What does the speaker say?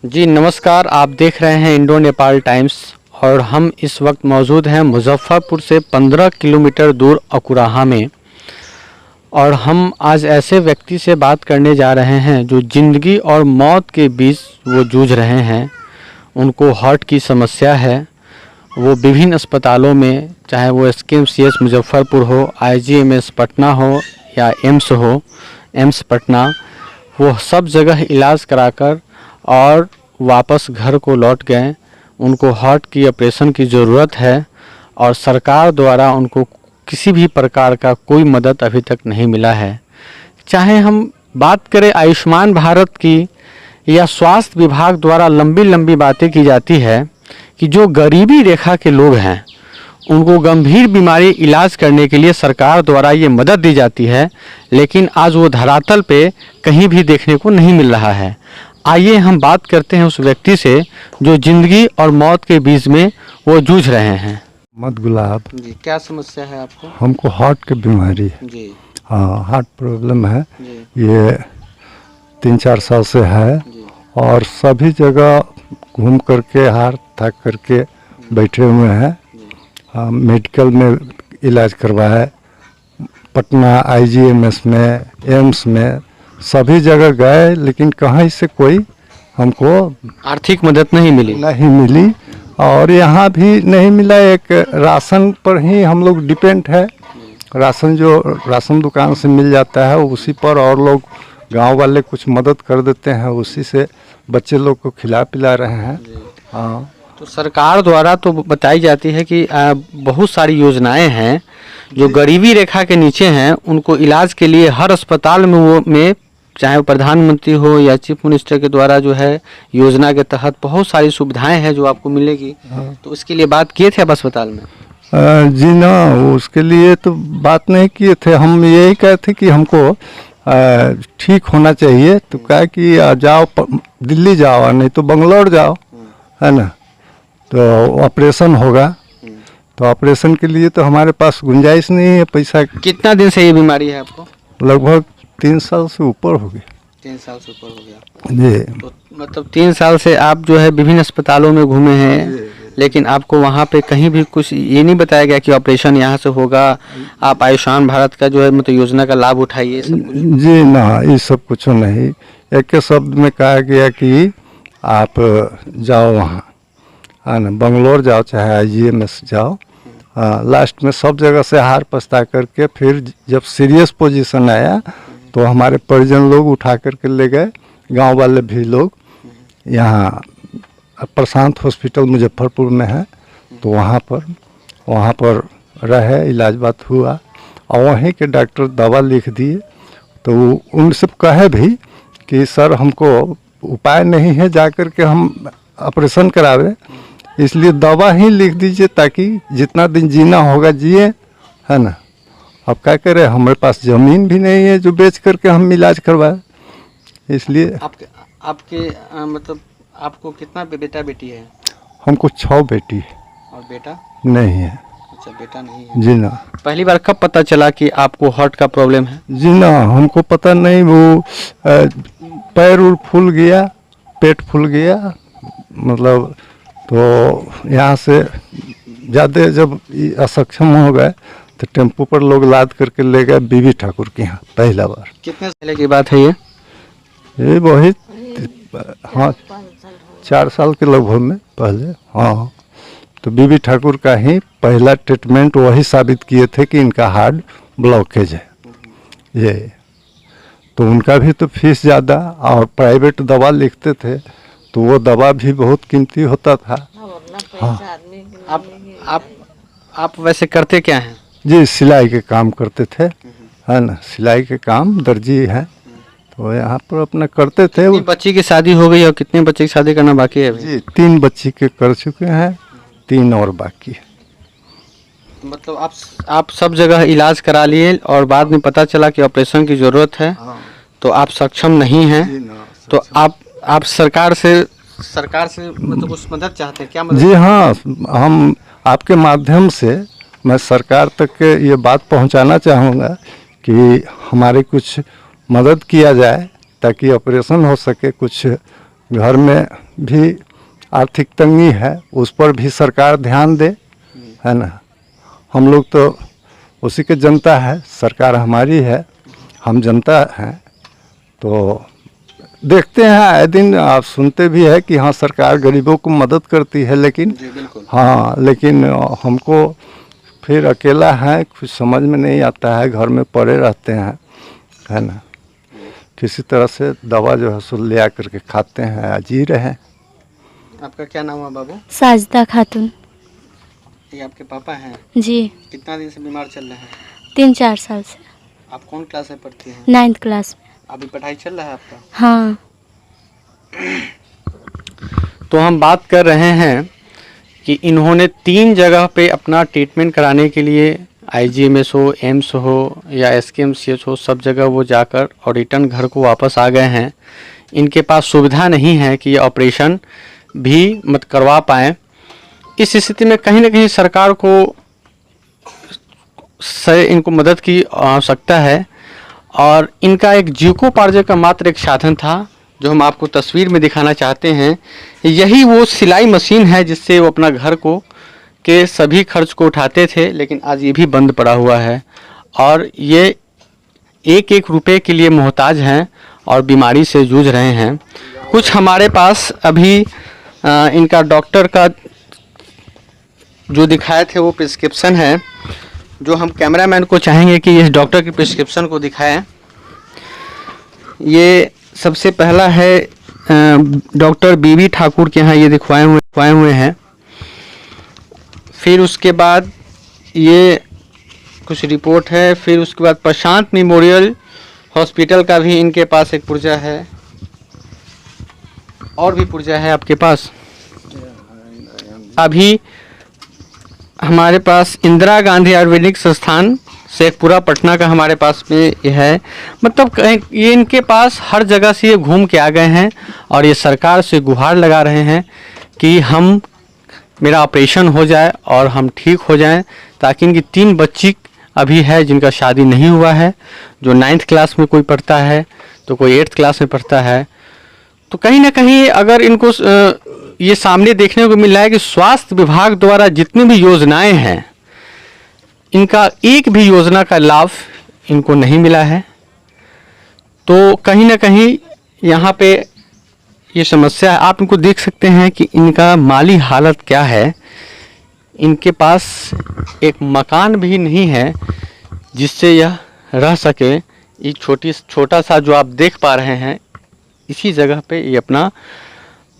जी नमस्कार, आप देख रहे हैं इंडो नेपाल टाइम्स और हम इस वक्त मौजूद हैं मुजफ्फरपुर से 15 किलोमीटर दूर अकुराहा में। और हम आज ऐसे व्यक्ति से बात करने जा रहे हैं जो ज़िंदगी और मौत के बीच वो जूझ रहे हैं। उनको हार्ट की समस्या है। वो विभिन्न अस्पतालों में, चाहे वो SKMCH मुजफ्फरपुर हो, IGMS पटना हो या एम्स हो, एम्स पटना, वो सब जगह इलाज कराकर और वापस घर को लौट गए। उनको हार्ट की ऑपरेशन की ज़रूरत है और सरकार द्वारा उनको किसी भी प्रकार का कोई मदद अभी तक नहीं मिला है। चाहे हम बात करें आयुष्मान भारत की या स्वास्थ्य विभाग द्वारा लंबी लंबी बातें की जाती है कि जो गरीबी रेखा के लोग हैं उनको गंभीर बीमारी इलाज करने के लिए सरकार द्वारा ये मदद दी जाती है, लेकिन आज वो धरातल पे कहीं भी देखने को नहीं मिल रहा है। आइए हम बात करते हैं उस व्यक्ति से जो ज़िंदगी और मौत के बीच में वो जूझ रहे हैं। मत गुलाब जी, क्या समस्या है आपको? हमको हार्ट की बीमारी है। जी हाँ, हार्ट प्रॉब्लम है। जी ये 3-4 साल से है जी और सभी जगह घूम करके हार थक करके बैठे हुए हैं। हाँ, मेडिकल में इलाज करवाया, पटना IGMS में, एम्स में, सभी जगह गए, लेकिन कहीं से कोई हमको आर्थिक मदद नहीं मिली। नहीं मिली और यहाँ भी नहीं मिला। एक राशन पर ही हम लोग डिपेंड है। राशन जो राशन दुकान से मिल जाता है उसी पर, और लोग गांव वाले कुछ मदद कर देते हैं, उसी से बच्चे लोग को खिला पिला रहे हैं। हाँ, तो सरकार द्वारा तो बताई जाती है कि बहुत सारी योजनाएं हैं जो गरीबी रेखा के नीचे हैं, उनको इलाज के लिए हर अस्पताल में चाहे वो प्रधानमंत्री हो या चीफ मिनिस्टर के द्वारा जो है योजना के तहत बहुत सारी सुविधाएं हैं जो आपको मिलेगी। तो इसके लिए बात किए थे आप अस्पताल में? जी ना, उसके लिए तो बात नहीं किए थे। हम यही कहते कि हमको ठीक होना चाहिए, तो कहा कि जाओ दिल्ली जाओ, नहीं तो बंगलौर जाओ, है ना, तो ऑपरेशन होगा। तो ऑपरेशन के लिए तो हमारे पास गुंजाइश नहीं है पैसा। कितना दिन से ये बीमारी है आपको? लगभग 3 साल से ऊपर हो गया। 3 साल से ऊपर हो गया। जी, तो मतलब 3 साल से आप जो है विभिन्न अस्पतालों में घूमे हैं, लेकिन आपको वहाँ पे कहीं भी कुछ ये नहीं बताया गया कि ऑपरेशन यहाँ से होगा, आप आयुष्मान भारत का जो है मतलब योजना का लाभ उठाइए सब कुछ? जी ना, ये सब कुछ नहीं। एक के शब्द में कहा गया कि आप जाओ वहाँ, है ना, बंगलोर जाओ चाहे IGMS जाओ। लास्ट में सब जगह से हार पछता करके फिर जब सीरियस पोजीशन आया तो हमारे परिजन लोग उठा करके ले गए। गांव वाले भी लोग यहाँ प्रशांत हॉस्पिटल मुजफ्फरपुर में है, तो वहाँ पर रहे, इलाज बात हुआ और वहीं के डॉक्टर दवा लिख दिए। तो उनसे कहे भी कि सर हमको उपाय नहीं है जा कर के हम ऑपरेशन करावे, इसलिए दवा ही लिख दीजिए ताकि जितना दिन जीना होगा जिए, है ना। अब क्या करें, हमारे पास ज़मीन भी नहीं है जो बेच करके हम इलाज करवाए, इसलिए। आपके मतलब आपको कितना बेटा बेटी है? हमको 6 बेटी है और बेटा नहीं है। अच्छा, बेटा नहीं है। जी ना। पहली बार कब पता चला कि आपको हार्ट का प्रॉब्लम है? जी ना, हमको पता नहीं। वो पैर उर फूल गया, पेट फूल गया, मतलब तो यहाँ से ज़्यादा जब असक्षम हो गए तो टेम्पो पर लोग लाद करके ले गए बीबी ठाकुर के यहाँ पहला बार। कितने पहले की बात है ये? वही हाँ 4 साल के लगभग में पहले। हाँ, तो बीबी ठाकुर का ही पहला ट्रीटमेंट वही साबित किए थे कि इनका हार्ट ब्लॉकेज है ये। तो उनका भी तो फीस ज़्यादा और प्राइवेट दवा लिखते थे, तो वो दवा भी बहुत कीमती होता था। हाँ, आप वैसे करते क्या हैं? जी सिलाई के काम करते थे, है ना, सिलाई के काम, दर्जी हैं, तो यहाँ पर अपना करते थे। कितनी बच्ची की शादी हो गई और कितने बच्चे की शादी करना बाकी है अभी? जी 3 बच्ची के कर चुके हैं, 3 और बाकी है। मतलब आप सब जगह इलाज करा लिए और बाद में पता चला कि ऑपरेशन की ज़रूरत है, तो आप सक्षम नहीं हैं, तो आप सरकार से मतलब कुछ मदद चाहते हैं? क्या मदद? जी हाँ, हम आपके माध्यम से मैं सरकार तक ये बात पहुंचाना चाहूँगा कि हमारे कुछ मदद किया जाए ताकि ऑपरेशन हो सके, कुछ घर में भी आर्थिक तंगी है, उस पर भी सरकार ध्यान दे, है ना। हम लोग तो उसी के जनता है, सरकार हमारी है, हम जनता हैं। तो देखते हैं आए दिन, आप सुनते भी है कि हाँ सरकार गरीबों को मदद करती है, लेकिन जी बिल्कुल। हाँ, लेकिन हमको फिर अकेला है, कुछ समझ में नहीं आता है, घर में पड़े रहते हैं, है ना। किसी तरह से दवा जो है सो ले आ करके खाते हैं, जी रहे हैं। आपका क्या नाम है बाबू? साजदा खातून। ये आपके पापा हैं? जी, कितना दिन से बीमार चल रहे हैं? 3-4 साल से। आप कौन क्लास में पढ़ती हैं? 9th क्लास में। अभी पढ़ाई चल रहा है आपका? हाँ। तो हम बात कर रहे हैं कि इन्होंने 3 जगह पे अपना ट्रीटमेंट कराने के लिए, आईजीएमएस हो, एम्स हो या एसकेएमसीएच हो, सब जगह वो जाकर और रिटर्न घर को वापस आ गए हैं। इनके पास सुविधा नहीं है कि ये ऑपरेशन भी मत करवा पाएँ। इस स्थिति में कहीं ना कहीं सरकार को इनको मदद की आवश्यकता है, और इनका एक जीविकोपार्जन का मात्र एक साधन था जो हम आपको तस्वीर में दिखाना चाहते हैं। यही वो सिलाई मशीन है जिससे वो अपना घर को के सभी खर्च को उठाते थे, लेकिन आज ये भी बंद पड़ा हुआ है और ये एक एक रुपए के लिए मोहताज हैं और बीमारी से जूझ रहे हैं। कुछ हमारे पास अभी इनका डॉक्टर का जो दिखाए थे वो प्रिस्क्रिप्शन है, जो हम कैमरामैन को चाहेंगे कि इस डॉक्टर की प्रिस्क्रिप्शन को दिखाएं। ये सबसे पहला है डॉक्टर बीबी ठाकुर के यहाँ ये दिखवाए हुए हैं। फिर उसके बाद ये कुछ रिपोर्ट है। फिर उसके बाद प्रशांत मेमोरियल हॉस्पिटल का भी इनके पास एक पुर्जा है। और भी पुर्जा है आपके पास? अभी हमारे पास इंदिरा गांधी आयुर्वेदिक संस्थान शेखपुरा पटना का हमारे पास में ये है। मतलब ये इनके पास हर जगह से ये घूम के आ गए हैं और ये सरकार से गुहार लगा रहे हैं कि मेरा ऑपरेशन हो जाए और हम ठीक हो जाएं, ताकि इनकी 3 बच्ची अभी है जिनका शादी नहीं हुआ है, जो 9th क्लास में कोई पढ़ता है तो कोई 8th क्लास में पढ़ता है। तो कहीं ना कहीं अगर इनको ये सामने देखने को मिल रहा है कि स्वास्थ्य विभाग द्वारा जितनी भी योजनाएं हैं, इनका एक भी योजना का लाभ इनको नहीं मिला है। तो कहीं ना कहीं यहाँ पे ये समस्या है। आप इनको देख सकते हैं कि इनका माली हालत क्या है। इनके पास एक मकान भी नहीं है जिससे यह रह सके। ये छोटा सा जो आप देख पा रहे हैं, इसी जगह पे ये अपना